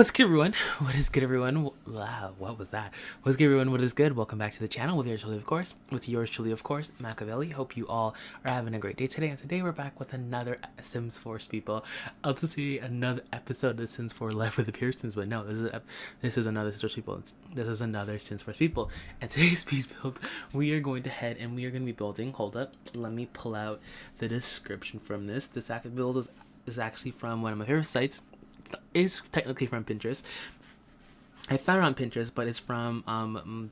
What's good, everyone? What is good, everyone? Wow, what was that? What's good, everyone? What is good? Welcome back to the channel with yours truly, of course, Machiavelli. Hope you all are having a great day today. And today we're back with another Sims 4 people. I'll just see another episode of Sims 4 Life with the Pearsons, but no, this is another Sims 4 people. This is another Sims 4 people. And today's speed build, we are going to head and we are going to be building. Hold up, let me pull out the description from this. This active build is actually from one of my favorite sites. Is technically from Pinterest. I found it on Pinterest, but it's from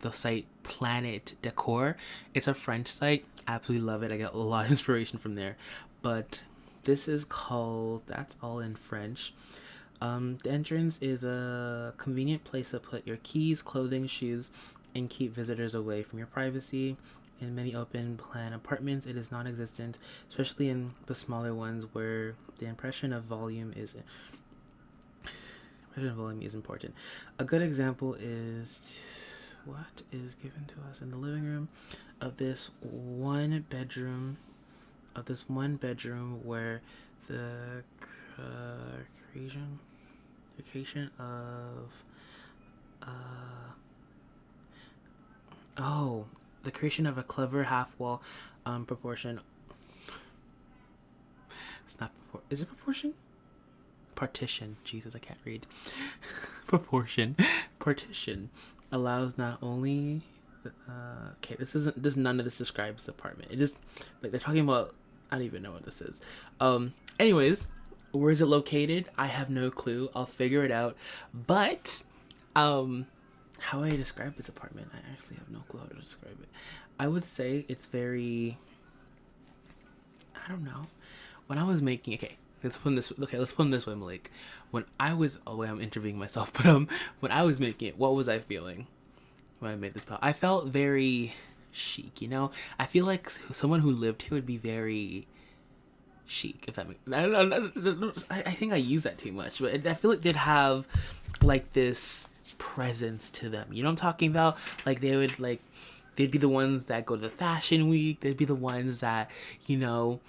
the site Planet Decor. It's a French site. Absolutely love it. I get a lot of inspiration from there. But this is called, that's all in French. The entrance is a convenient place to put your keys, clothing, shoes, and keep visitors away from your privacy. In many open plan apartments, it is non-existent, especially in the smaller ones where the impression of volume is important. A good example is what is given to us in the living room of this one bedroom where the creation of the creation of a clever half wall proportion. It's not is it proportion? Partition. Jesus, I can't read. Partition allows not only okay, none of this describes the apartment. It just, like, they're talking about, I don't even know what this is. Anyways, where is it located? I have no clue. I'll figure it out. But how I describe this apartment, I actually have no clue how to describe it. I would say it's very, I don't know. When I was making, let's put it this way, Malik. When I was, I'm interviewing myself, but when I was making it, what was I feeling when I made this pod? I felt very chic, you know? I feel like someone who lived here would be very chic, if that makes, I don't know, I think I use that too much, but I feel like they'd have, like, this presence to them. You know what I'm talking about? Like, they'd be the ones that go to the fashion week. They'd be the ones that, you know,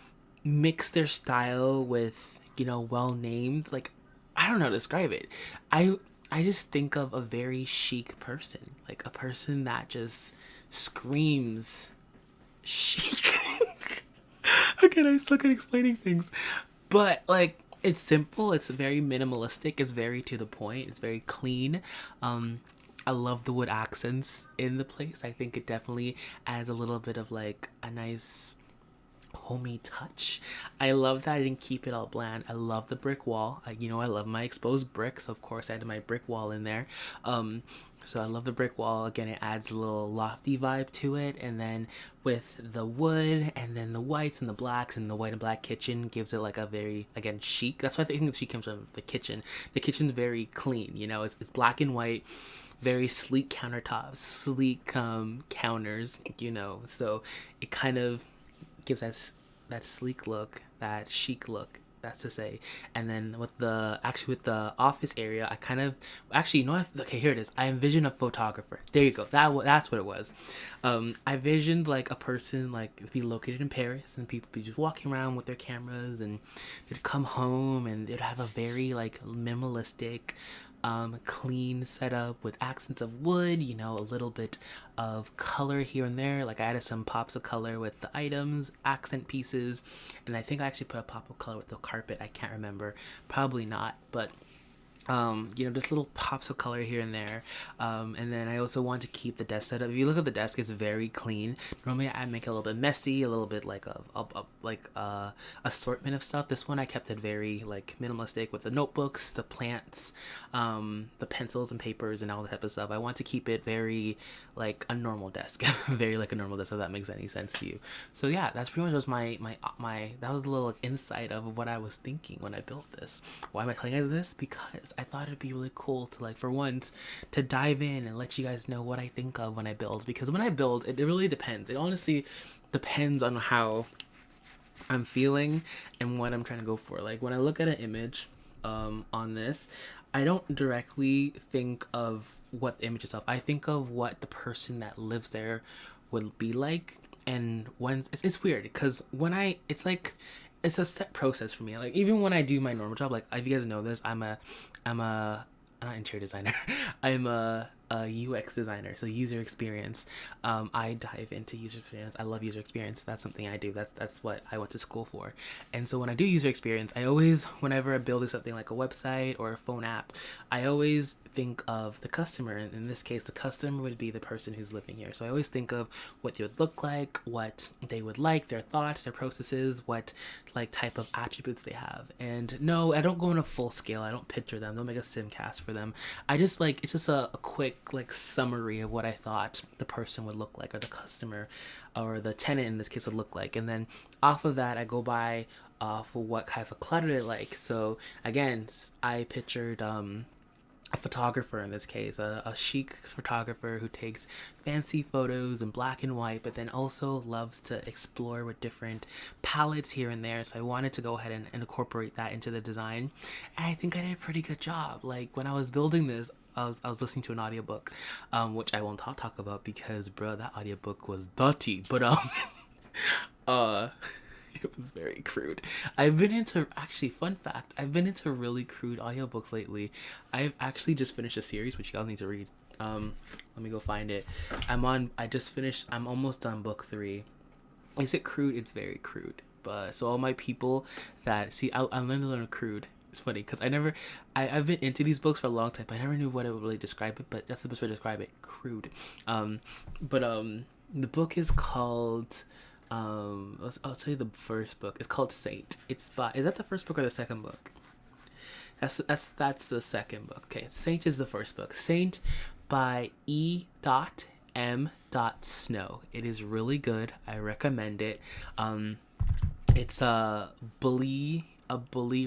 mix their style with, you know, well named, like, I don't know how to describe it. I just think of a very chic person, like a person that just screams chic. Again, I suck at explaining things, but, like, it's simple, it's very minimalistic, it's very to the point, it's very clean. I love the wood accents in the place. I think it definitely adds a little bit of, like, a nice homey touch. I love that I didn't keep it all bland. I love the brick wall. I love my exposed bricks. So of course I had my brick wall in there. So I love the brick wall. Again, it adds a little lofty vibe to it. And then with the wood and then the whites and the blacks and the white and black kitchen gives it, like, a very, again, chic. That's why I think the chic comes from the kitchen. The kitchen's very clean, you know, it's black and white, very sleek countertops, sleek counters, you know, so it kind of gives us that sleek look, that chic look, that's to say. And then with the office area, I kind of, actually, you know what, okay, here it is. I envisioned a photographer. There you go. That's what it was. I envisioned, like, a person, like, be located in Paris, and people be just walking around with their cameras, and they'd come home and they'd have a very, like, minimalistic, clean setup with accents of wood, you know, a little bit of color here and there. Like, I added some pops of color with the items, accent pieces, and I think I actually put a pop of color with the carpet. I can't remember, probably not, but you know, just little pops of color here and there. And then I also want to keep the desk setup. If you look at the desk, it's very clean. Normally I make it a little bit messy, a little bit like a assortment of stuff. This one I kept it very, like, minimalistic with the notebooks, the plants, the pencils and papers and all that type of stuff. I want to keep it very like a normal desk, very like a normal desk, if that makes any sense to you. So yeah, that's pretty much just my that was a little, like, insight of what I was thinking when I built this. Why am I telling you this? Because I thought it'd be really cool to, like, for once, to dive in and let you guys know what I think of when I build. Because when I build, it really depends. It honestly depends on how I'm feeling and what I'm trying to go for. Like, when I look at an image on this, I don't directly think of what the image itself. I think of what the person that lives there would be like. And when it's weird because when it's like, it's a step process for me. Like, even when I do my normal job, like, if you guys know this, I'm a not interior designer. I'm a UX designer, so user experience. I dive into user experience. I love user experience. That's something I do. That's what I went to school for. And so when I do user experience, I always, whenever I'm building something like a website or a phone app, I always think of the customer. And in this case, the customer would be the person who's living here. So I always think of what they would look like, what they would like, their thoughts, their processes, what like type of attributes they have. And no, I don't go in a full scale. I don't picture them. Don't make a simcast for them. I just like, it's just a quick like summary of what I thought the person would look like, or the customer or the tenant in this case would look like. And then off of that, I go by for what kind of a clutter they like. So again, I pictured a photographer in this case, a chic photographer who takes fancy photos in black and white, but then also loves to explore with different palettes here and there. So I wanted to go ahead and incorporate that into the design. And I think I did a pretty good job. Like when I was building this, I was listening to an audiobook, which I won't talk about because, bro, that audiobook was dirty. But it was very crude. I've been into, actually, fun fact, I've been into really crude audiobooks lately. I've actually just finished a series, which y'all need to read. Let me go find it. I'm almost done book 3. Is it crude? It's very crude. But so all my people that, see, I'm learning crude. It's funny because I've been into these books for a long time, but I never knew what it would really describe it, but that's the best way to describe it, crude. The book is called, I'll tell you the first book. It's called Saint. Is that the first book or the second book? That's the second book. Okay, Saint is the first book. Saint by E.M. Snow. It is really good. I recommend it. It's a bully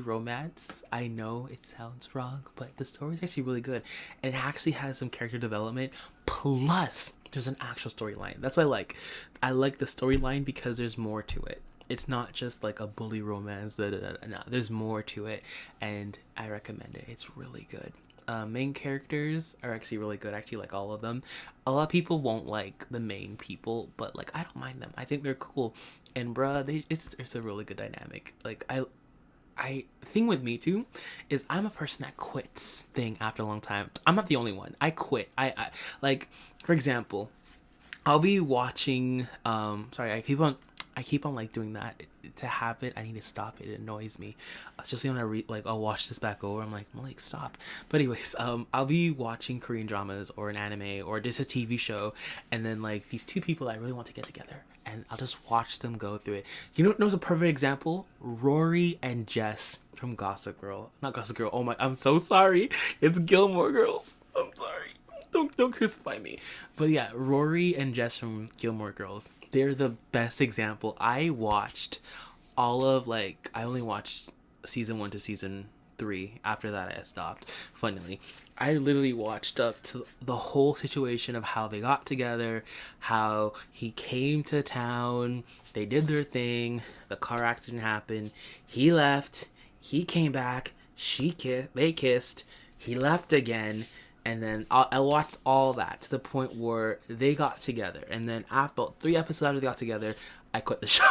romance. I know it sounds wrong, but the story is actually really good, and it actually has some character development. Plus, there's an actual storyline. That's what I like. I like the storyline because there's more to it. It's not just like a bully romance. No, there's more to it, and I recommend it. It's really good. Main characters are actually really good. I actually like all of them. A lot of people won't like the main people, but like I don't mind them. I think they're cool, and bruh, it's a really good dynamic. Like I thing with me too is I'm a person that quits thing after a long time. I'm not the only one. I quit. I like, for example, I'll be watching sorry, I keep on like doing that. To have it, I need to stop it. It annoys me. Especially when I'll watch this back over. I'm like, stop. But anyways, I'll be watching Korean dramas or an anime or just a TV show, and then like these two people I really want to get together, and I'll just watch them go through it. You know, there's a perfect example: Rory and Jess from Gossip Girl. Not Gossip Girl. Oh my, I'm so sorry. It's Gilmore Girls. I'm sorry. Don't crucify me. But yeah, Rory and Jess from Gilmore Girls. They're the best example. I only watched season 1 to season 3. After that, I stopped. Funnily, I literally watched up to the whole situation of how they got together, how he came to town, they did their thing, the car accident happened, he left, he came back, they kissed, he left again. And then I watched all that to the point where they got together. And then after about 3 episodes after they got together, I quit the show.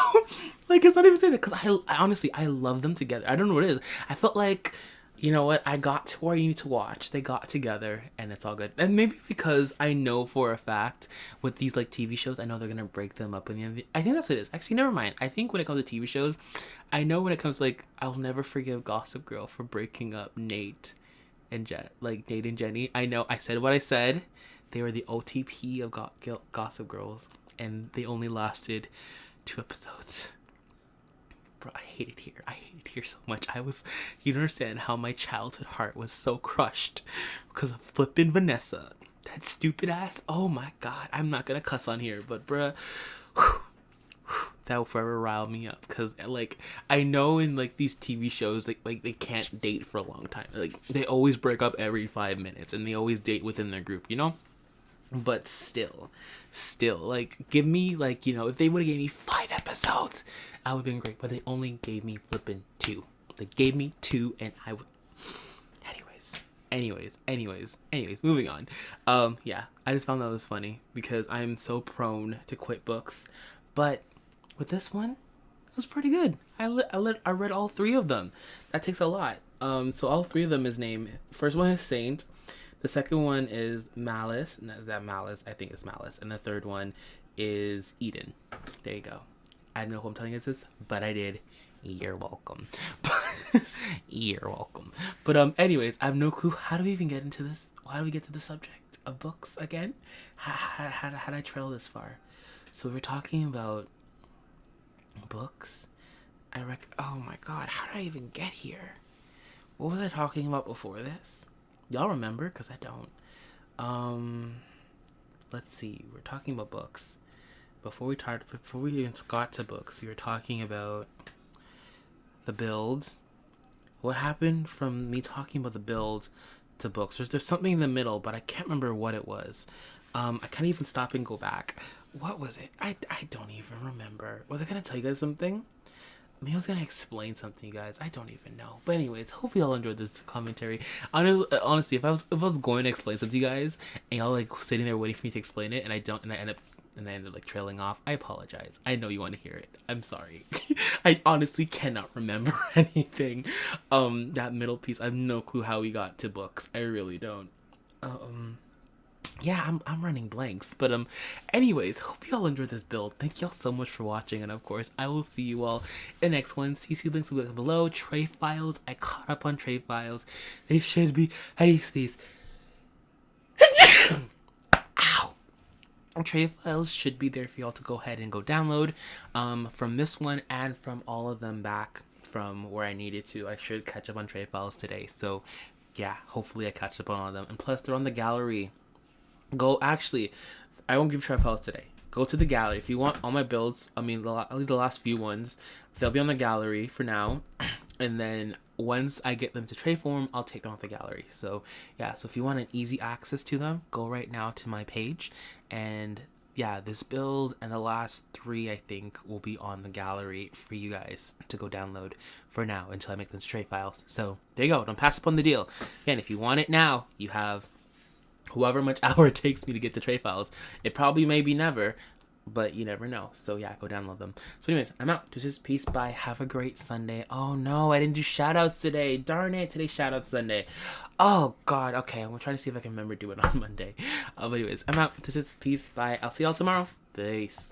Like, it's not even saying that because I honestly, I love them together. I don't know what it is. I felt like, you know what, I got to where I need to watch. They got together and it's all good. And maybe because I know for a fact with these like TV shows, I know they're going to break them up in the end. I think that's what it is. Actually, never mind. I think when it comes to TV shows, I know when it comes to like, I'll never forgive Gossip Girl for breaking up Nate and Jenny. I know I said what I said. They were the OTP of Gossip Girls, and they only lasted 2 episodes. Bro, I hate it here. I hate it here so much. You don't understand how my childhood heart was so crushed because of flippin' Vanessa. That stupid ass. Oh my god. I'm not gonna cuss on here, but bruh. That will forever rile me up because like I know in like these TV shows like they can't date for a long time. Like they always break up every 5 minutes and they always date within their group, you know. But still, like give me like, you know, if they would have gave me 5 episodes, I would have been great. But they only gave me flipping 2. They gave me 2, and I would. Anyways, moving on. Yeah, I just found that was funny because I'm so prone to quit books, but with this one, it was pretty good. I read all 3 of them. That takes a lot. So all three of them is named. First one is Saint. The second one is Malice. No, is that Malice? I think it's Malice. And the third one is Eden. There you go. I don't know who I'm telling you this, but I did. You're welcome. You're welcome. But anyways, I have no clue. How do we even get into this? How do we get to the subject of books again? How did I trail this far? So we were talking about books. Oh my god, how did I even get here? What was I talking about before this? Y'all remember? Because I don't. Let's see. We're talking about books. Before we even got to books, we were talking about the builds. What happened from me talking about the build to books? There's something in the middle, but I can't remember what it was. I can't even stop and go back. What was it? I don't even remember. Was I gonna tell you guys something? Maybe I was gonna explain something, you guys. I don't even know. But anyways, hope you all enjoyed this commentary. Honestly, if I was going to explain something to you guys, and y'all like sitting there waiting for me to explain it, and I end up like trailing off, I apologize. I know you want to hear it. I'm sorry. I honestly cannot remember anything. That middle piece, I have no clue how we got to books. I really don't. Yeah, I'm running blanks. But anyways, hope you all enjoyed this build. Thank y'all so much for watching, and of course, I will see you all in the next one. CC links will be below. Tray files. I caught up on tray files. They should be. How do you sneeze? Ow. Tray files should be there for y'all to go ahead and go download. From this one and from all of them back from where I needed to. I should catch up on tray files today. So yeah, hopefully I catch up on all of them. And plus, they're on the gallery. I won't give tray files today. Go to the gallery if you want all my builds. I mean, I'll leave the last few ones. They'll be on the gallery for now, and then once I get them to tray form, I'll take them off the gallery. So yeah, so if you want an easy access to them, go right now to my page, and yeah, this build and the last three I think will be on the gallery for you guys to go download for now until I make them tray files. So there you go. Don't pass up on the deal. Again, if you want it now, you have however much hour it takes me to get to tray files. It probably may be never, but you never know. So yeah, go download them. So anyways, I'm out. This is peace. Bye. Have a great Sunday. Oh no, I didn't do shout outs today. Darn it. Today's shout out Sunday. Oh god. Okay, I'm trying to see if I can remember to do it on Monday. But anyways, I'm out. This is peace. Bye. I'll see y'all tomorrow. Peace.